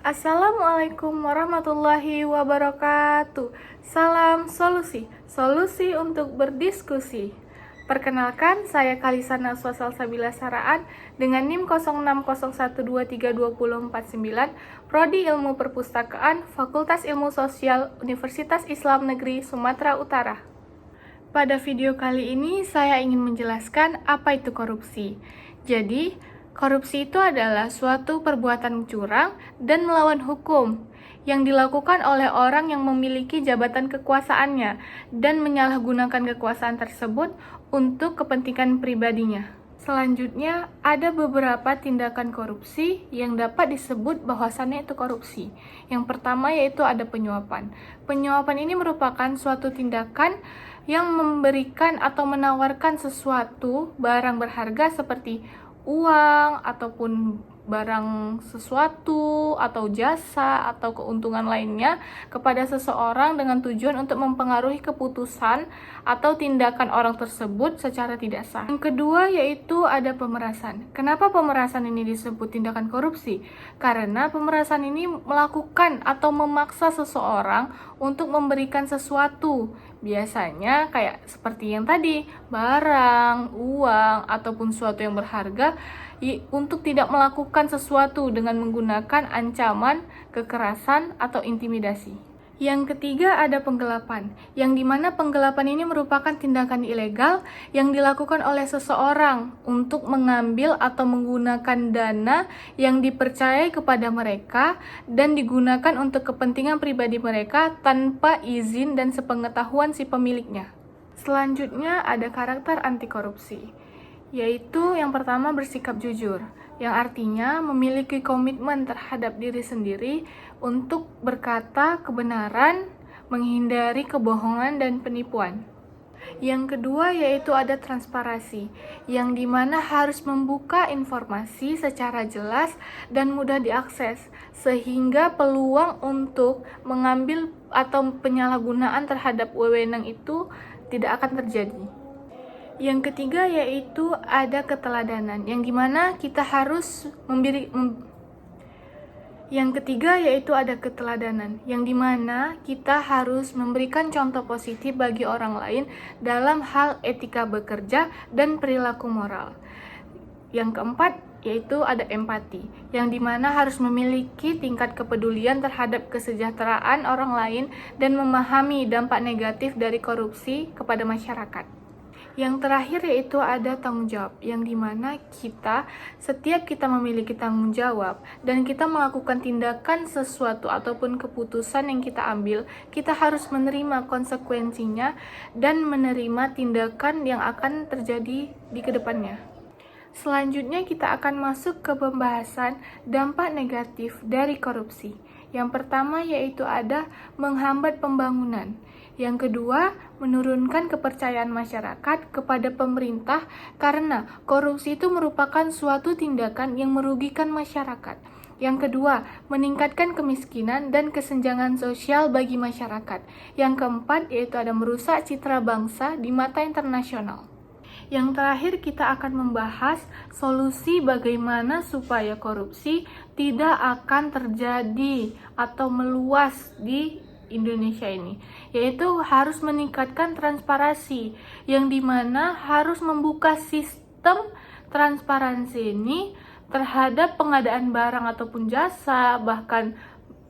Assalamualaikum warahmatullahi wabarakatuh. Salam solusi, solusi untuk berdiskusi. Perkenalkan, saya Kalisa Naswa Salsabila Saraan dengan NIM 0601232049, Prodi Ilmu Perpustakaan, Fakultas Ilmu Sosial, Universitas Islam Negeri Sumatera Utara. Pada video kali ini, saya ingin menjelaskan apa itu korupsi. Jadi, korupsi itu adalah suatu perbuatan curang dan melawan hukum yang dilakukan oleh orang yang memiliki jabatan kekuasaannya dan menyalahgunakan kekuasaan tersebut untuk kepentingan pribadinya. Selanjutnya, ada beberapa tindakan korupsi yang dapat disebut bahwasannya itu korupsi. Yang pertama yaitu ada penyuapan. Penyuapan ini merupakan suatu tindakan yang memberikan atau menawarkan sesuatu barang berharga seperti uang ataupun barang sesuatu atau jasa atau keuntungan lainnya kepada seseorang dengan tujuan untuk mempengaruhi keputusan atau tindakan orang tersebut secara tidak sah. Yang kedua yaitu ada pemerasan. Kenapa pemerasan ini disebut tindakan korupsi? Karena pemerasan ini melakukan atau memaksa seseorang untuk memberikan sesuatu. Biasanya kayak seperti yang tadi, barang, uang, ataupun suatu yang berharga untuk tidak melakukan sesuatu dengan menggunakan ancaman, kekerasan, atau intimidasi. Yang ketiga ada penggelapan, yang dimana penggelapan ini merupakan tindakan ilegal yang dilakukan oleh seseorang untuk mengambil atau menggunakan dana yang dipercayai kepada mereka dan digunakan untuk kepentingan pribadi mereka tanpa izin dan sepengetahuan si pemiliknya. Selanjutnya ada karakter anti korupsi, yaitu yang pertama bersikap jujur, yang artinya memiliki komitmen terhadap diri sendiri untuk berkata kebenaran, menghindari kebohongan dan penipuan. Yang kedua yaitu ada transparansi, yang dimana harus membuka informasi secara jelas dan mudah diakses, sehingga peluang untuk mengambil atau penyalahgunaan terhadap wewenang itu tidak akan terjadi. Yang ketiga yaitu ada keteladanan, yang dimana kita harus memberikan contoh positif bagi orang lain dalam hal etika bekerja dan perilaku moral. Yang keempat yaitu ada empati, yang dimana harus memiliki tingkat kepedulian terhadap kesejahteraan orang lain dan memahami dampak negatif dari korupsi kepada masyarakat. Yang terakhir yaitu ada tanggung jawab, yang dimana setiap kita memiliki tanggung jawab dan kita melakukan tindakan sesuatu ataupun keputusan yang kita ambil, kita harus menerima konsekuensinya dan menerima tindakan yang akan terjadi di kedepannya. Selanjutnya kita akan masuk ke pembahasan dampak negatif dari korupsi. Yang pertama yaitu ada menghambat pembangunan. Yang kedua, menurunkan kepercayaan masyarakat kepada pemerintah karena korupsi itu merupakan suatu tindakan yang merugikan masyarakat. Yang kedua, meningkatkan kemiskinan dan kesenjangan sosial bagi masyarakat. Yang keempat, yaitu ada merusak citra bangsa di mata internasional. Yang terakhir kita akan membahas solusi bagaimana supaya korupsi tidak akan terjadi atau meluas di Indonesia ini, yaitu harus meningkatkan transparansi, yang dimana harus membuka sistem transparansi ini terhadap pengadaan barang ataupun jasa, bahkan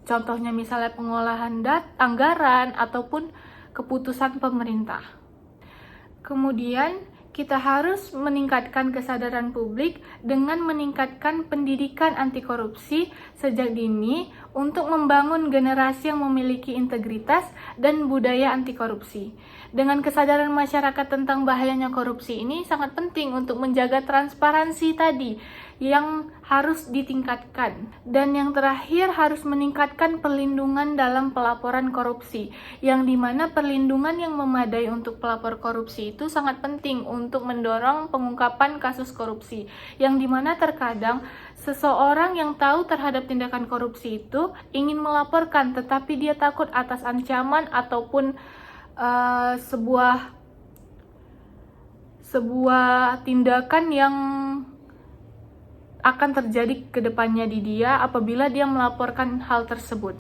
contohnya misalnya pengolahan anggaran ataupun keputusan pemerintah. Kemudian kita harus meningkatkan kesadaran publik dengan meningkatkan pendidikan anti korupsi sejak dini untuk membangun generasi yang memiliki integritas dan budaya anti korupsi. Dengan kesadaran masyarakat tentang bahayanya korupsi ini sangat penting untuk menjaga transparansi tadi yang harus ditingkatkan. Dan yang terakhir harus meningkatkan perlindungan dalam pelaporan korupsi, yang dimana perlindungan yang memadai untuk pelapor korupsi itu sangat penting untuk mendorong pengungkapan kasus korupsi, yang dimana terkadang seseorang yang tahu terhadap tindakan korupsi itu ingin melaporkan tetapi dia takut atas ancaman ataupun sebuah tindakan yang akan terjadi ke depannya di dia apabila dia melaporkan hal tersebut.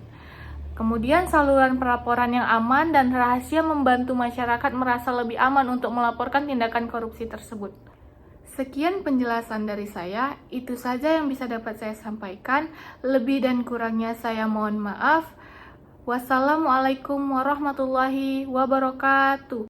Kemudian saluran pelaporan yang aman dan rahasia membantu masyarakat merasa lebih aman untuk melaporkan tindakan korupsi tersebut. Sekian penjelasan dari saya, itu saja yang bisa dapat saya sampaikan. Lebih dan kurangnya saya mohon maaf. Wassalamualaikum warahmatullahi wabarakatuh.